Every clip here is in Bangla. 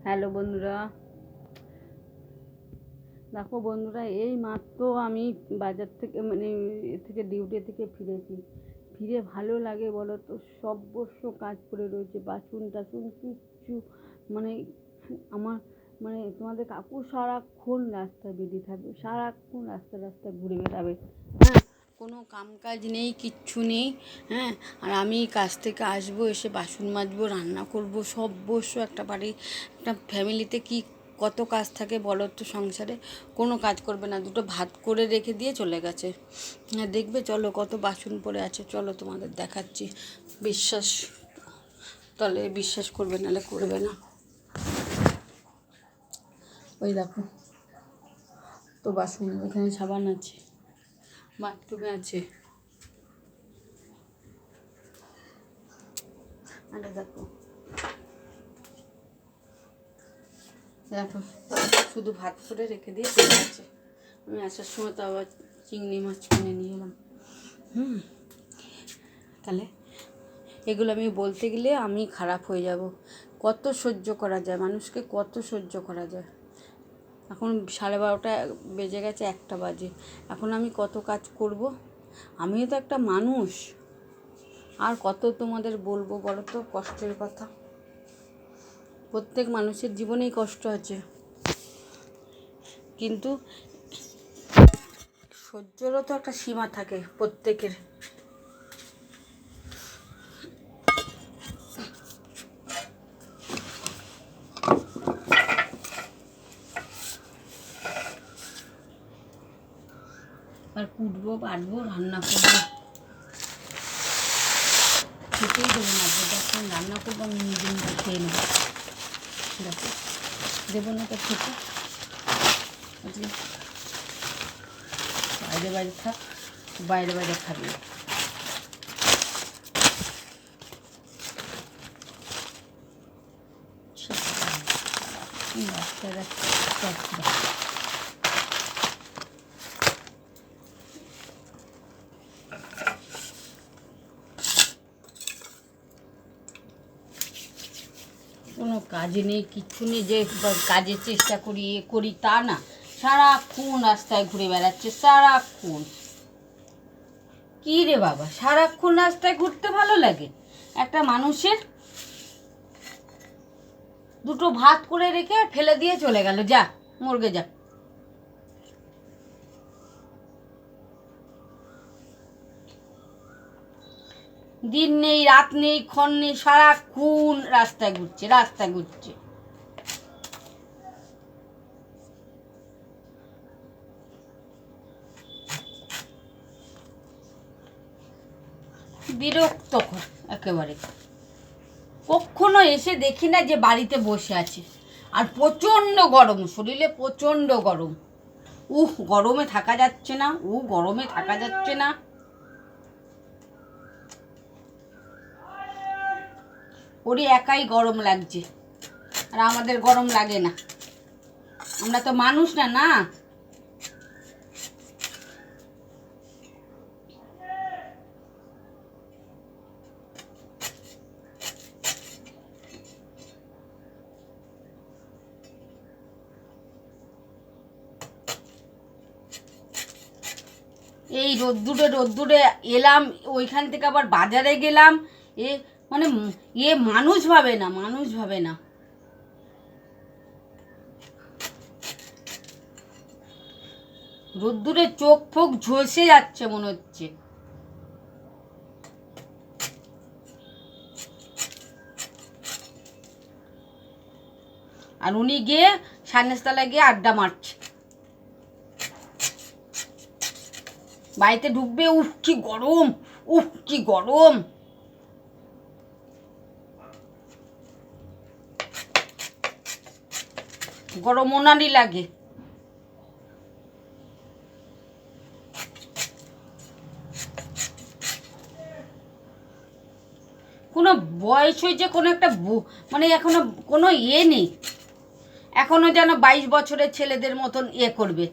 হ্যালো বন্ধুরা, দেখো বন্ধুরা, এই মাত্র আমি বাজার থেকে ডিউটি থেকে ফিরেছি। ফিরে ভালো লাগে বলো তো? সর্বস্ব কাজ পড়ে রয়েছে, বাসন টাসন কিচ্ছু মানে আমার তোমাদের কাকু সারাক্ষণ রাস্তায় বেরিয়ে থাকবে, সারাক্ষণ রাস্তায় ঘুরে বেড়াবে। হ্যাঁ, কোনো কাম কাজ নেই, কিচ্ছু নেই। হ্যাঁ, আর আমি কাজ থেকে আসবো, এসে বাসন মাজবো, রান্না করবো। সর্বস্ব একটা একটা ফ্যামিলিতে কি কত কাজ থাকে বলো তো? সংসারে কোনো কাজ করবে না, দুটো ভাত করে রেখে দিয়ে চলে গেছে। হ্যাঁ, দেখবে চলো কত বাসন পড়ে আছে, চলো তোমাদের দেখাচ্ছি। তাহলে বিশ্বাস করবে, নাহলে করবে না। ওই দেখো তো বাসন, এখানে সাবান আছে, বাথরুমে আছে। আরে দেখো দেখো, শুধু ভাত করে রেখে দিয়ে চলে গেছে। আমি আসার সময় তো আবার চিংড়ি মাছ কিনে নিয়ে এলাম। তাহলে এগুলো আমি বলতে গেলে আমি খারাপ হয়ে যাব। কত সহ্য করা যায় মানুষকে, কত সহ্য করা যায়? এখন 12:30 বেজে গেছে, 1টা বাজে। এখন আমি কত কাজ করব? আমিও তো একটা মানুষ। আর কত তোমাদের বলবো বলো তো কষ্টের কথা? প্রত্যেক মানুষের জীবনেই কষ্ট আছে, কিন্তু সহ্যেরও তো একটা সীমা থাকে প্রত্যেকের। আর কুটবো, বাটবো, রান্না করবো, খেতেই দেবো না। যখন রান্না করবো আমি নিজে খেয়ে নেবো। দেখো, দেবো না তো খেতে? আজকে বাইরে থাক, বাইরে খাবি। বাচ্চারা কোনো কাজ নেই, কিচ্ছু নেই যে কাজের চেষ্টা করি তা না। সারাক্ষণ রাস্তায় ঘুরে বেড়াচ্ছে, সারাক্ষণ। কি রে বাবা, সারাক্ষণ রাস্তায় ঘুরতে ভালো লাগে একটা মানুষের? দুটো ভাত করে রেখে ফেলে দিয়ে চলে গেল, যা মর্গে যা। দিন নেই, রাত নেই, ক্ষণ নেই, সারাক্ষণ রাস্তায় ঘুরছে। বিরক্তকর একেবারে। কখনো এসে দেখি না যে বাড়িতে বসে আছে। আর প্রচণ্ড গরম, শরীরে প্রচণ্ড গরম। গরমে থাকা যাচ্ছে না। ওরই একাই গরম লাগছে, আর আমাদের গরম লাগে না। আমরা তো মানুষ না, না? এই রোদ্দুরে এলাম, ওইখান থেকে আবার বাজারে গেলাম। মানে মানুষ ভাবে না। রোদ্দুরে চোখ ফোক ঝলসে যাচ্ছে মনে হচ্ছে। আর উনি গিয়ে সান্নেসতলায় গিয়ে আড্ডা মারছে। বাড়িতে ঢুকবে, কি গরম। গরম ওনারই লাগে। কোনো বয়স হয়েছে, কোনো একটা মানে এখনো কোনো নেই। এখনো যেন 22 বছরের ছেলেদের মতন করবে,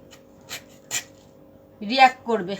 রিয়াক্ট করবে।